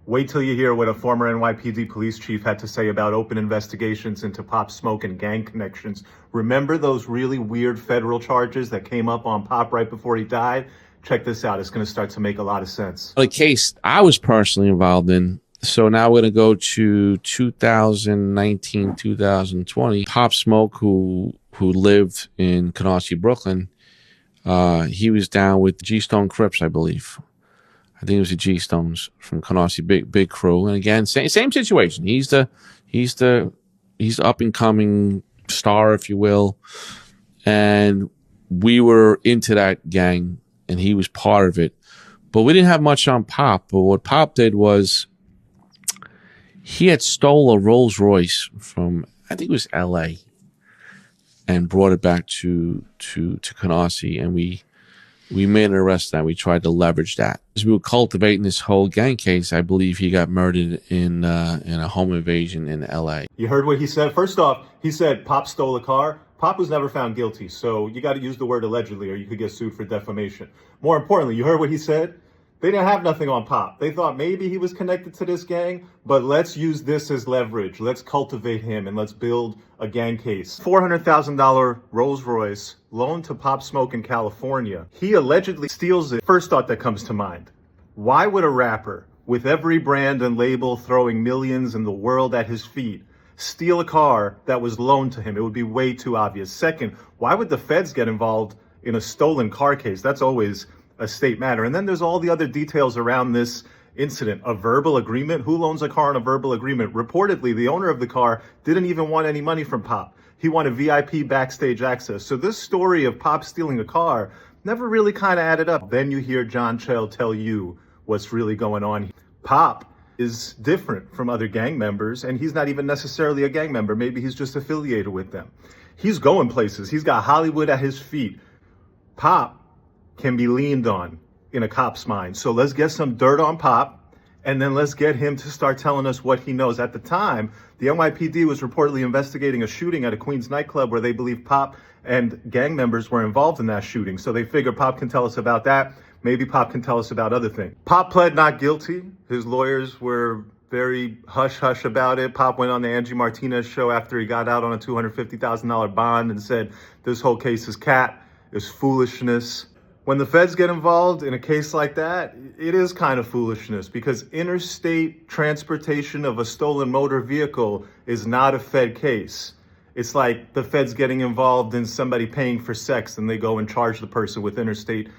Wait till you hear what a former NYPD police chief had to say about open investigations into Pop Smoke and gang connections. Remember those really weird federal charges that came up on Pop right before he died? Check this out. It's going to start to make a lot of sense. A case I was personally involved in. So now we're going to go to 2019, 2020. Pop Smoke, who lived in Canarsie, Brooklyn, he was down with the G-Stone Crips, I believe. I think it was the G-Stones from Canarsie, big crew. And again, same situation. He's the up and coming star, if you will. And we were into that gang, and he was part of it. But we didn't have much on Pop. But what Pop did was he had stole a Rolls Royce from, I think it was L.A., and brought it back to Canarsie, and we made an arrest that. We tried to leverage that. As we were cultivating this whole gang case, I believe he got murdered in a home invasion in L.A. You heard what he said? First off, he said Pop stole a car. Pop was never found guilty, so you got to use the word allegedly or you could get sued for defamation. More importantly, you heard what he said? They didn't have nothing on Pop. They thought maybe he was connected to this gang, but let's use this as leverage. Let's cultivate him and let's build a gang case. $400,000 Rolls Royce loaned to Pop Smoke in California. He allegedly steals it. First thought that comes to mind. Why would a rapper with every brand and label throwing millions in the world at his feet steal a car that was loaned to him? It would be way too obvious. Second, why would the feds get involved in a stolen car case? That's always a state matter. And then there's all the other details around this incident. A verbal agreement? Who loans a car on a verbal agreement? Reportedly, the owner of the car didn't even want any money from Pop. He wanted VIP backstage access. So this story of Pop stealing a car never really kind of added up. Then you hear John Chell tell you what's really going on. Pop is different from other gang members, and he's not even necessarily a gang member. Maybe he's just affiliated with them. He's going places. He's got Hollywood at his feet. Pop can be leaned on in a cop's mind. So let's get some dirt on Pop, and then let's get him to start telling us what he knows. At the time, the NYPD was reportedly investigating a shooting at a Queens nightclub where they believe Pop and gang members were involved in that shooting. So they figure Pop can tell us about that. Maybe Pop can tell us about other things. Pop pled not guilty. His lawyers were very hush-hush about it. Pop went on the Angie Martinez show after he got out on a $250,000 bond and said, this whole case is cat, is foolishness. When the feds get involved in a case like that, it is kind of foolishness because interstate transportation of a stolen motor vehicle is not a Fed case. It's like the feds getting involved in somebody paying for sex and they go and charge the person with interstate